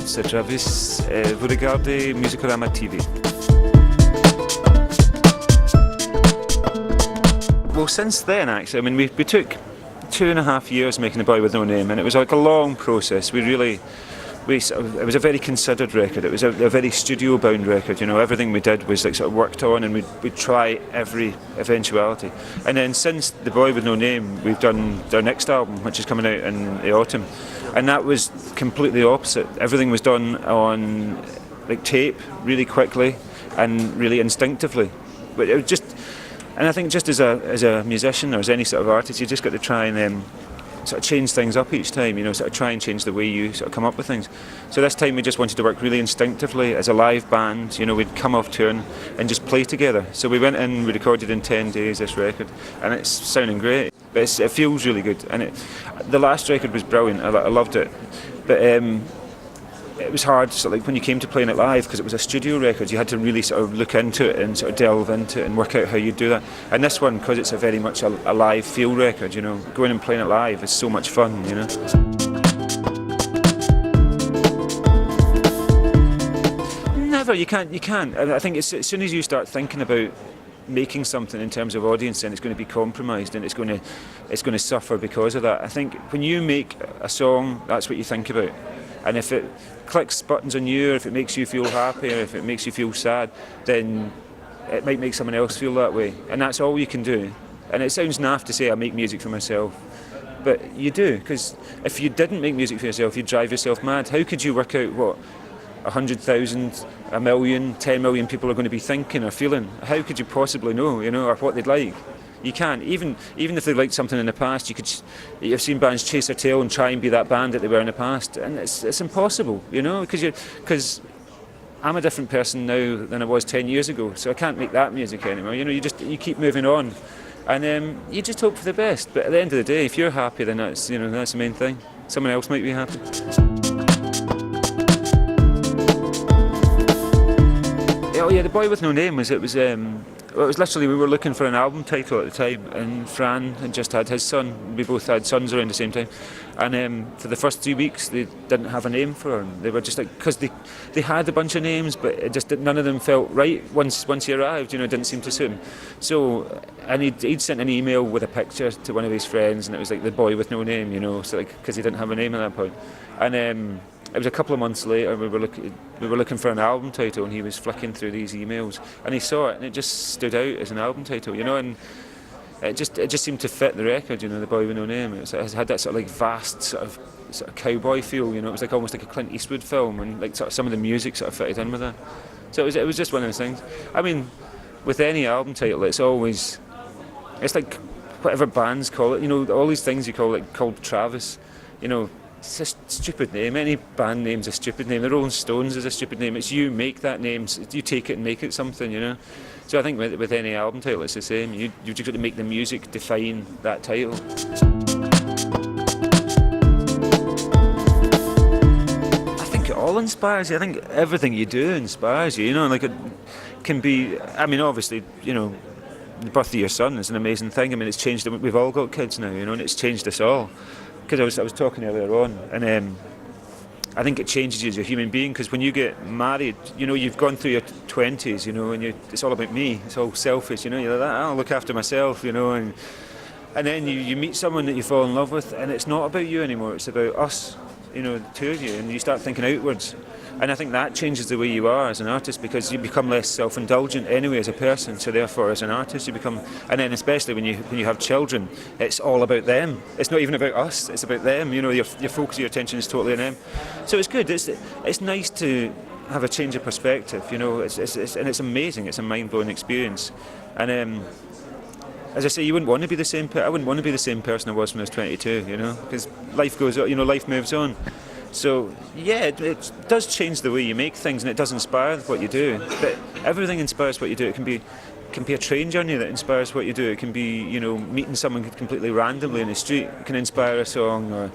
c'est Travis. Vous regardez Musicorama TV. Well, since then, actually, I mean, we took 2.5 years making The Boy With No Name, and it was like a long process. It was a very considered record. It was a very studio-bound record. You know, everything we did was like sort of worked on, and we'd try every eventuality. And then since The Boy With No Name, we've done our next album, which is coming out in the autumn, and that was completely opposite. Everything was done on like tape, really quickly, and really instinctively. But it was just. And I think just as a musician or as any sort of artist, you just got to try and sort of change things up each time, you know, sort of try and change the way you sort of come up with things. So this time we just wanted to work really instinctively as a live band. You know, we'd come off tune and just play together. So we went in, we recorded in 10 days this record, and it's sounding great. But it feels really good. And the last record was brilliant. I loved it. But it was hard, sort of like when you came to playing it live, because it was a studio record. You had to really sort of look into it and sort of delve into it and work out how you do that. And this one, because it's a very much a live feel record, you know, going and playing it live is so much fun, you know. Never, you can't. I think as soon as you start thinking about making something in terms of audience, and it's going to be compromised and it's going to suffer because of that. I think when you make a song, that's what you think about. And if it clicks buttons on you, or if it makes you feel happy, or if it makes you feel sad, then it might make someone else feel that way. And that's all you can do. And it sounds naff to say I make music for myself, but you do, because if you didn't make music for yourself, you'd drive yourself mad. How could you work out what 100,000, 1 million, 10 million people are going to be thinking or feeling? How could you possibly know, you know, or what they'd like? You can't. Even if they liked something in the past, you've seen bands chase their tail and try and be that band that they were in the past, and it's impossible, you know, because I'm a different person now than I was 10 years ago, so I can't make that music anymore. You know, you keep moving on, and you just hope for the best. But at the end of the day, if you're happy, then that's the main thing. Someone else might be happy. Oh yeah, The Boy With No Name was literally, we were looking for an album title at the time, and Fran had just had his son. We both had sons around the same time, and for the first 3 weeks they didn't have a name for him. They were just like, because they had a bunch of names, but it just none of them felt right once he arrived. You know, it didn't seem to suit him. So, and he'd sent an email with a picture to one of his friends, and it was like The Boy With No Name, you know, so like because he didn't have a name at that point, and. It was a couple of months later, we were looking for an album title, and he was flicking through these emails, and he saw it, and it just stood out as an album title, you know, and it just seemed to fit the record, you know, The Boy With No Name. It had that sort of like vast sort of cowboy feel, you know. It was like almost like a Clint Eastwood film, and like sort of some of the music sort of fitted in with that. So it was just one of those things. I mean, with any album title, it's like whatever bands call it, you know, all these things you call it called Travis, you know. It's a stupid name. Any band name's a stupid name. The Rolling Stones is a stupid name. It's you make that name. You take it and make it something, you know. So I think with any album title, it's the same. You've just got to make the music define that title. I think it all inspires you. I think everything you do inspires you. You know, like it can be. I mean, obviously, you know, the birth of your son is an amazing thing. I mean, it's changed. We've all got kids now, you know, and it's changed us all. Because I was talking earlier on, and I think it changes you as a human being, because when you get married, you know, you've gone through your 20s, you know, and it's all about me, it's all selfish, you know, you're like, I'll look after myself, you know, and then you meet someone that you fall in love with, and it's not about you anymore, it's about us, you know, the two of you, and you start thinking outwards. And I think that changes the way you are as an artist, because you become less self-indulgent anyway as a person, so therefore as an artist you become, and then especially when you have children, it's all about them. It's not even about us, it's about them, you know, your focus, your attention is totally on them. So it's good, it's nice to have a change of perspective, you know, and it's amazing, it's a mind-blowing experience. And as I say, you wouldn't want to be the same, I wouldn't want to be the same person I was when I was 22, you know, because life goes on, you know, life moves on. So yeah, it does change the way you make things, and it does inspire what you do. But everything inspires what you do. It can be a train journey that inspires what you do. It can be, you know, meeting someone completely randomly in the street. It can inspire a song, or